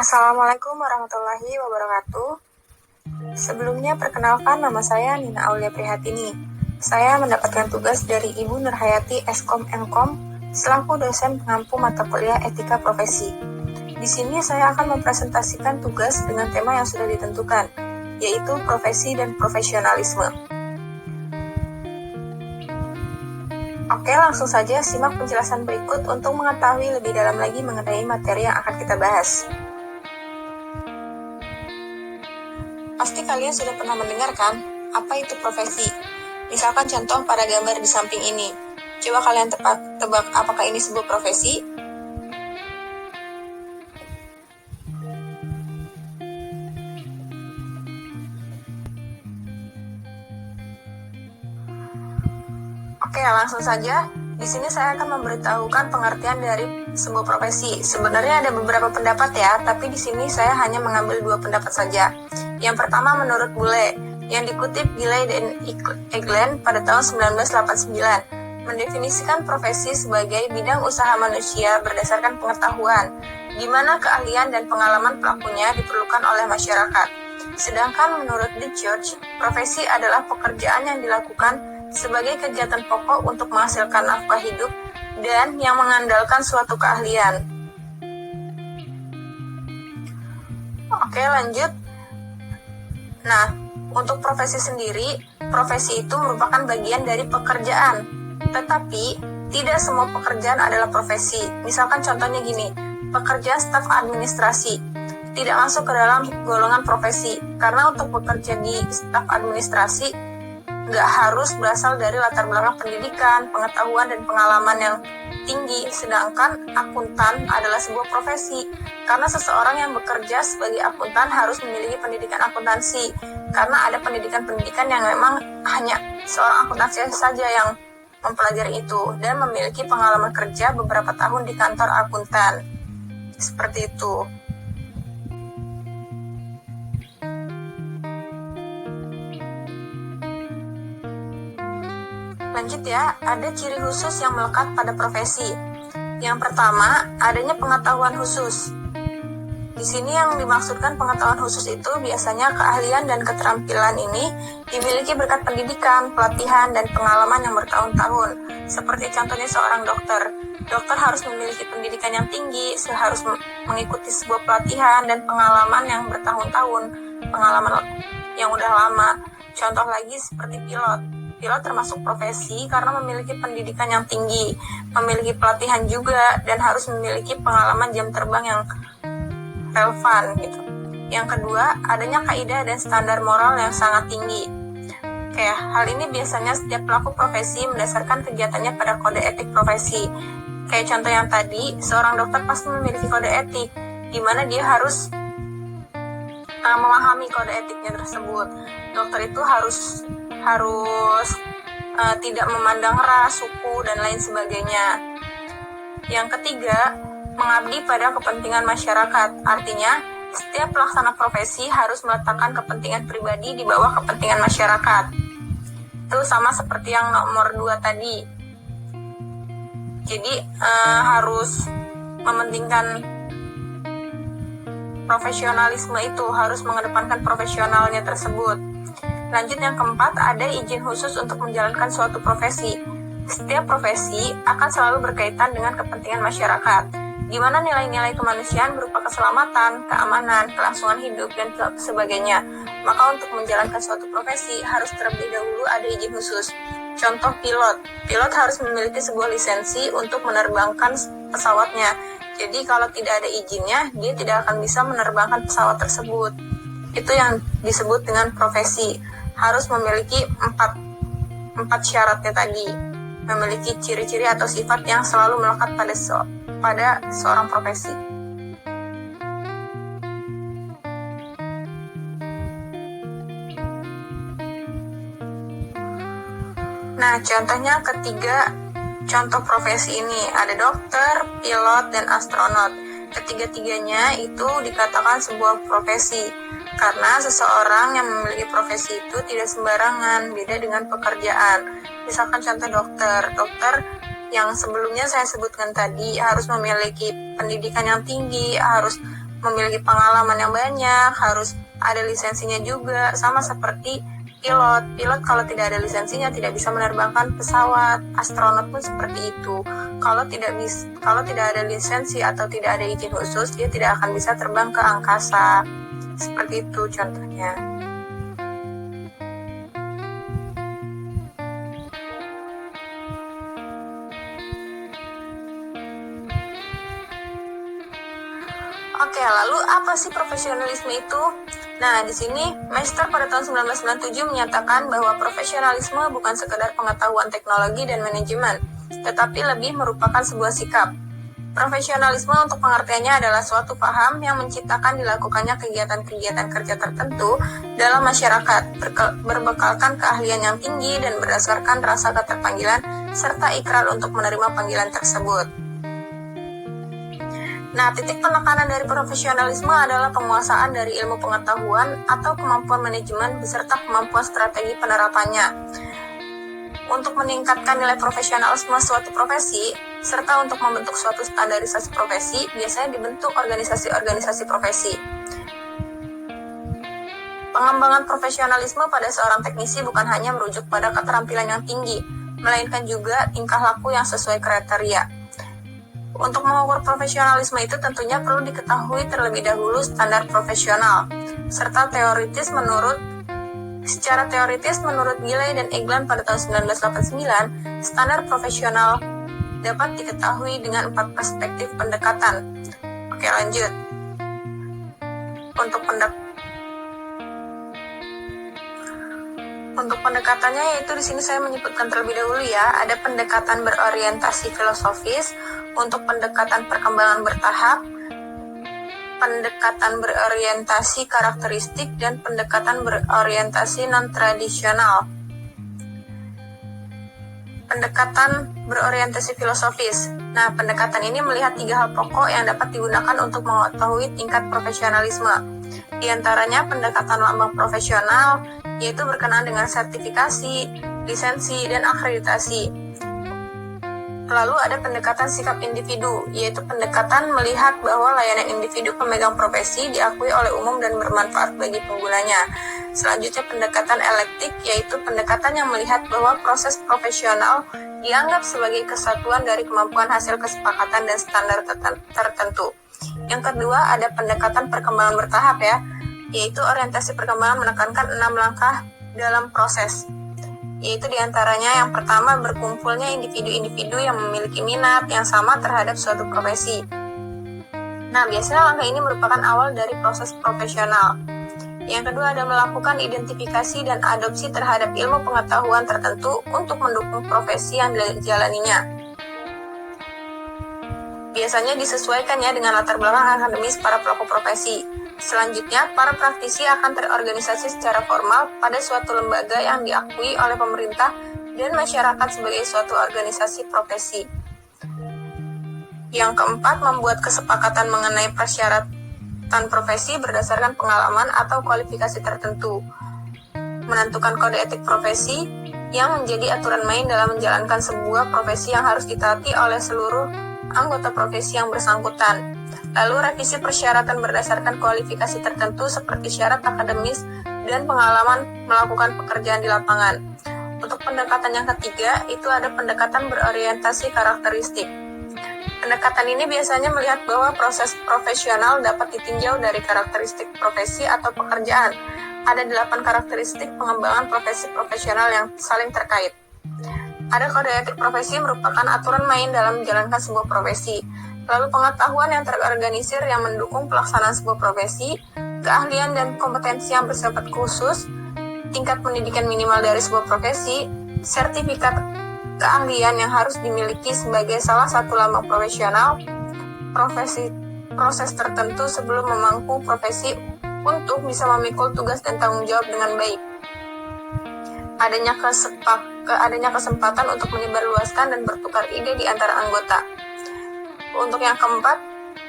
Assalamualaikum warahmatullahi wabarakatuh. Sebelumnya perkenalkan, nama saya Nina Aulia Prihatini. Saya mendapatkan tugas dari Ibu Nurhayati Eskom Mkom selaku dosen pengampu mata kuliah Etika Profesi. Di sini saya akan mempresentasikan tugas dengan tema yang sudah ditentukan, yaitu profesi dan profesionalisme. Oke, langsung saja simak penjelasan berikut untuk mengetahui lebih dalam lagi mengenai materi yang akan kita bahas. Pasti kalian sudah pernah mendengar kan, apa itu profesi? Misalkan contoh pada gambar di samping ini. Coba kalian tebak apakah ini sebuah profesi? Oke, langsung saja. Di sini saya akan memberitahukan pengertian dari sebuah profesi. Sebenarnya ada beberapa pendapat ya, tapi di sini saya hanya mengambil 2 pendapat saja. Yang pertama menurut Bule, yang dikutip Gilley dan Eglen pada tahun 1989, mendefinisikan profesi sebagai bidang usaha manusia berdasarkan pengetahuan, di mana keahlian dan pengalaman pelakunya diperlukan oleh masyarakat. Sedangkan menurut The Church, profesi adalah pekerjaan yang dilakukan sebagai kegiatan pokok untuk menghasilkan nafkah hidup dan yang mengandalkan suatu keahlian. Oke, lanjut. Nah, untuk profesi sendiri, profesi itu merupakan bagian dari pekerjaan. Tetapi, tidak semua pekerjaan adalah profesi. Misalkan contohnya gini, pekerjaan staf administrasi tidak masuk ke dalam golongan profesi. Karena untuk bekerja di staf administrasi, nggak harus berasal dari latar belakang pendidikan, pengetahuan, dan pengalaman yang tinggi. Sedangkan akuntan adalah sebuah profesi, karena seseorang yang bekerja sebagai akuntan harus memiliki pendidikan akuntansi, karena ada pendidikan-pendidikan yang memang hanya seorang akuntansi saja yang mempelajari itu, dan memiliki pengalaman kerja beberapa tahun di kantor akuntan. Seperti itu. Lanjut ya, ada ciri khusus yang melekat pada profesi. Yang pertama, adanya pengetahuan khusus. Di sini yang dimaksudkan pengetahuan khusus itu biasanya keahlian dan keterampilan ini dimiliki berkat pendidikan, pelatihan, dan pengalaman yang bertahun-tahun. Seperti contohnya seorang dokter. Dokter harus memiliki pendidikan yang tinggi, harus mengikuti sebuah pelatihan dan pengalaman yang bertahun-tahun, pengalaman yang udah lama. Contoh lagi seperti pilot. Pilot termasuk profesi karena memiliki pendidikan yang tinggi, memiliki pelatihan juga, dan harus memiliki pengalaman jam terbang yang relevan gitu. Yang kedua, adanya kaidah dan standar moral yang sangat tinggi. Hal ini biasanya setiap pelaku profesi mendasarkan kegiatannya pada kode etik profesi. Kayak contoh yang tadi, seorang dokter pasti memiliki kode etik, di mana dia harus memahami kode etiknya tersebut. Dokter itu harus tidak memandang ras, suku, dan lain sebagainya. Yang ketiga, mengabdi pada kepentingan masyarakat. Artinya, setiap pelaksana profesi harus meletakkan kepentingan pribadi di bawah kepentingan masyarakat. Itu sama seperti yang nomor 2 tadi. Jadi, harus mementingkan profesionalisme itu, harus mengedepankan profesionalnya tersebut. Lanjut yang keempat, ada izin khusus untuk menjalankan suatu profesi. Setiap profesi akan selalu berkaitan dengan kepentingan masyarakat, di mana nilai-nilai kemanusiaan berupa keselamatan, keamanan, kelangsungan hidup, dan sebagainya. Maka untuk menjalankan suatu profesi harus terlebih dahulu ada izin khusus. Contoh pilot. Pilot harus memiliki sebuah lisensi untuk menerbangkan pesawatnya. Jadi kalau tidak ada izinnya, dia tidak akan bisa menerbangkan pesawat tersebut. Itu yang disebut dengan profesi. Harus memiliki 4 syaratnya tadi. Memiliki ciri-ciri atau sifat yang selalu melekat pada seorang profesi. Nah, contohnya ketiga contoh profesi ini ada dokter, pilot, dan astronot. Ketiga-tiganya itu dikatakan sebuah profesi, karena seseorang yang memiliki profesi itu tidak sembarangan, beda dengan pekerjaan. Misalkan contoh dokter yang sebelumnya saya sebutkan tadi harus memiliki pendidikan yang tinggi, harus memiliki pengalaman yang banyak, harus ada lisensinya juga, sama seperti pilot. Pilot kalau tidak ada lisensinya tidak bisa menerbangkan pesawat. Astronot pun seperti itu. Kalau tidak ada lisensi atau tidak ada izin khusus, dia tidak akan bisa terbang ke angkasa. Seperti itu contohnya. Oke, lalu apa sih profesionalisme itu? Nah, di sini Meister pada tahun 1997 menyatakan bahwa profesionalisme bukan sekedar pengetahuan teknologi dan manajemen, tetapi lebih merupakan sebuah sikap. Profesionalisme untuk pengertiannya adalah suatu paham yang menciptakan dilakukannya kegiatan-kegiatan kerja tertentu dalam masyarakat, berbekalkan keahlian yang tinggi dan berdasarkan rasa keterpanggilan serta ikrar untuk menerima panggilan tersebut. Nah, titik penekanan dari profesionalisme adalah penguasaan dari ilmu pengetahuan atau kemampuan manajemen beserta kemampuan strategi penerapannya. Untuk meningkatkan nilai profesionalisme suatu profesi, serta untuk membentuk suatu standarisasi profesi, biasanya dibentuk organisasi-organisasi profesi. Pengembangan profesionalisme pada seorang teknisi bukan hanya merujuk pada keterampilan yang tinggi, melainkan juga tingkah laku yang sesuai kriteria. Untuk mengukur profesionalisme itu tentunya perlu diketahui terlebih dahulu standar profesional, serta secara teoritis menurut Gilley dan Eglan pada tahun 1989, standar profesional dapat diketahui dengan 4 perspektif pendekatan. Oke, lanjut. Untuk pendekatannya yaitu di sini saya menyebutkan terlebih dahulu ya, ada pendekatan berorientasi filosofis, untuk pendekatan perkembangan bertahap, pendekatan berorientasi karakteristik, dan pendekatan berorientasi non-tradisional. Pendekatan berorientasi filosofis. Nah, pendekatan ini melihat 3 hal pokok yang dapat digunakan untuk mengetahui tingkat profesionalisme. Di antaranya pendekatan lambang profesional, yaitu berkenaan dengan sertifikasi, lisensi, dan akreditasi. Lalu ada pendekatan sikap individu, yaitu pendekatan melihat bahwa layanan individu pemegang profesi diakui oleh umum dan bermanfaat bagi penggunanya. Selanjutnya pendekatan elektik, yaitu pendekatan yang melihat bahwa proses profesional dianggap sebagai kesatuan dari kemampuan hasil kesepakatan dan standar tertentu. Yang kedua ada pendekatan perkembangan bertahap ya, yaitu orientasi perkembangan menekankan 6 langkah dalam proses. Yaitu diantaranya yang pertama berkumpulnya individu-individu yang memiliki minat yang sama terhadap suatu profesi. Nah, biasanya langkah ini merupakan awal dari proses profesional. Yang kedua ada melakukan identifikasi dan adopsi terhadap ilmu pengetahuan tertentu untuk mendukung profesi yang dijalaninya. Biasanya disesuaikan ya dengan latar belakang akademis para pelaku profesi. Selanjutnya, para praktisi akan terorganisasi secara formal pada suatu lembaga yang diakui oleh pemerintah dan masyarakat sebagai suatu organisasi profesi. Yang keempat, membuat kesepakatan mengenai persyaratan profesi berdasarkan pengalaman atau kualifikasi tertentu. Menentukan kode etik profesi yang menjadi aturan main dalam menjalankan sebuah profesi yang harus ditaati oleh seluruh anggota profesi yang bersangkutan. Lalu revisi persyaratan berdasarkan kualifikasi tertentu seperti syarat akademis dan pengalaman melakukan pekerjaan di lapangan. Untuk pendekatan yang ketiga, itu ada pendekatan berorientasi karakteristik. Pendekatan ini biasanya melihat bahwa proses profesional dapat ditinjau dari karakteristik profesi atau pekerjaan. Ada 8 karakteristik pengembangan profesi profesional yang saling terkait. Ada kode etik profesi merupakan aturan main dalam menjalankan sebuah profesi. Lalu pengetahuan yang terorganisir yang mendukung pelaksanaan sebuah profesi, keahlian dan kompetensi yang bersifat khusus, tingkat pendidikan minimal dari sebuah profesi, sertifikat keahlian yang harus dimiliki sebagai salah satu lambang profesional, proses tertentu sebelum memangku profesi untuk bisa memikul tugas dan tanggung jawab dengan baik. Adanya kesempatan untuk menyebarluaskan dan bertukar ide di antara anggota. Untuk yang keempat,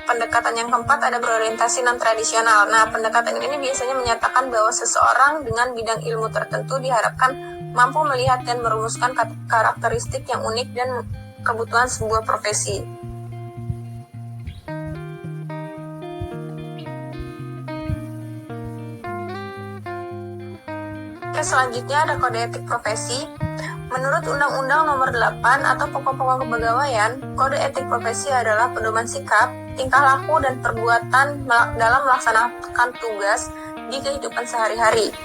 pendekatan yang keempat ada berorientasi non-tradisional. Nah, pendekatan ini biasanya menyatakan bahwa seseorang dengan bidang ilmu tertentu diharapkan mampu melihat dan merumuskan karakteristik yang unik dan kebutuhan sebuah profesi. Oke, selanjutnya ada kode etik profesi. Menurut Undang-Undang Nomor 8 atau Pokok-pokok Kepegawaian, kode etik profesi adalah pedoman sikap, tingkah laku, dan perbuatan dalam melaksanakan tugas di kehidupan sehari-hari.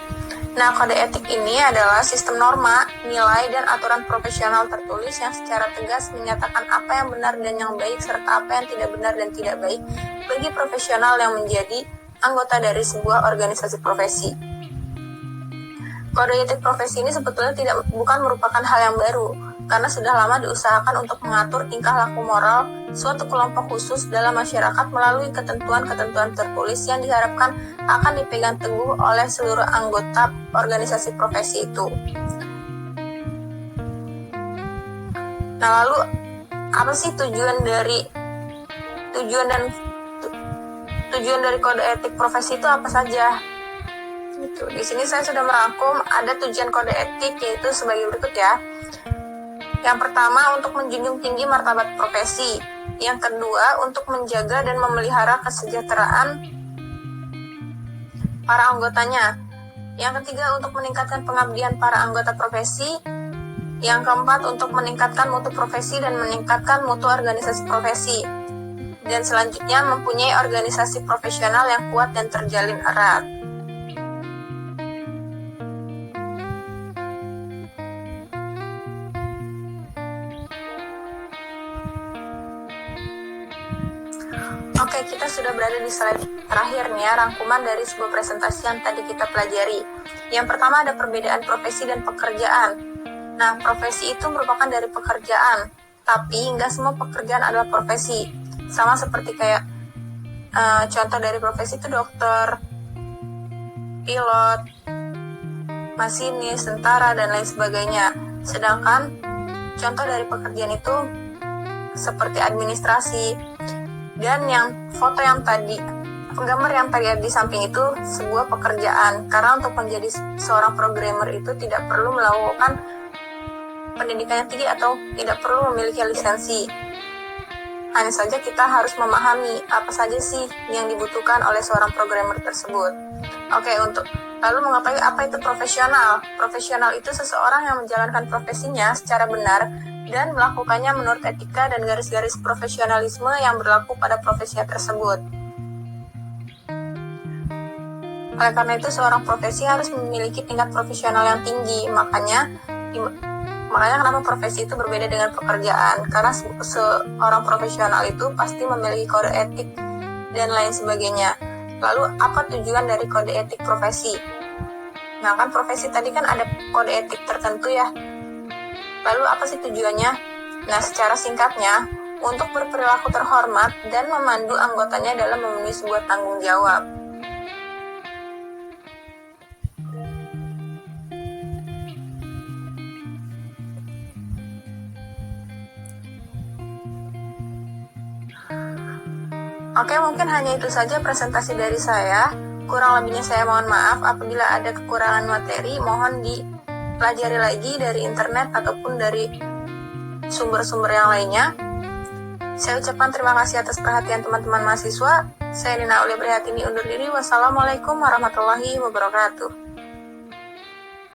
Nah, kode etik ini adalah sistem norma, nilai, dan aturan profesional tertulis yang secara tegas menyatakan apa yang benar dan yang baik, serta apa yang tidak benar dan tidak baik bagi profesional yang menjadi anggota dari sebuah organisasi profesi. Kode etik profesi ini sebetulnya bukan merupakan hal yang baru, karena sudah lama diusahakan untuk mengatur tingkah laku moral suatu kelompok khusus dalam masyarakat melalui ketentuan-ketentuan tertulis yang diharapkan akan dipegang teguh oleh seluruh anggota organisasi profesi itu. Nah, lalu apa sih tujuan dari kode etik profesi itu apa saja? Gitu. Di sini saya sudah merangkum ada tujuan kode etik, yaitu sebagai berikut ya. Yang pertama, untuk menjunjung tinggi martabat profesi. Yang kedua, untuk menjaga dan memelihara kesejahteraan para anggotanya. Yang ketiga, untuk meningkatkan pengabdian para anggota profesi. Yang keempat, untuk meningkatkan mutu profesi dan meningkatkan mutu organisasi profesi. Dan selanjutnya, mempunyai organisasi profesional yang kuat dan terjalin erat. Oke, kita sudah berada di slide terakhir nih ya, rangkuman dari sebuah presentasi yang tadi kita pelajari. Yang pertama ada perbedaan profesi dan pekerjaan. Nah, profesi itu merupakan dari pekerjaan, tapi nggak semua pekerjaan adalah profesi. Sama seperti kayak contoh dari profesi itu dokter, pilot, masinis, tentara, dan lain sebagainya. Sedangkan contoh dari pekerjaan itu seperti administrasi. Dan gambar yang tadi ada di samping itu sebuah pekerjaan, karena untuk menjadi seorang programmer itu tidak perlu melakukan pendidikan yang tinggi atau tidak perlu memiliki lisensi. Hanya saja kita harus memahami apa saja sih yang dibutuhkan oleh seorang programmer tersebut. Lalu mengetahui apa itu profesional. Profesional itu seseorang yang menjalankan profesinya secara benar dan melakukannya menurut etika dan garis-garis profesionalisme yang berlaku pada profesinya tersebut. Oleh karena itu, seorang profesi harus memiliki tingkat profesional yang tinggi. Makanya kenapa profesi itu berbeda dengan pekerjaan, karena seorang profesional itu pasti memiliki kode etik dan lain sebagainya. Lalu, apa tujuan dari kode etik profesi? Nah, kan profesi tadi kan ada kode etik tertentu ya. Lalu apa sih tujuannya? Nah, secara singkatnya, untuk berperilaku terhormat dan memandu anggotanya dalam memenuhi sebuah tanggung jawab. Oke, mungkin hanya itu saja presentasi dari saya. Kurang lebihnya saya mohon maaf. Apabila ada kekurangan materi, mohon dipelajari lagi dari internet ataupun dari sumber-sumber yang lainnya. Saya ucapkan terima kasih atas perhatian teman-teman mahasiswa. Saya Nina Aulia Prihatini undur diri. Wassalamualaikum warahmatullahi wabarakatuh.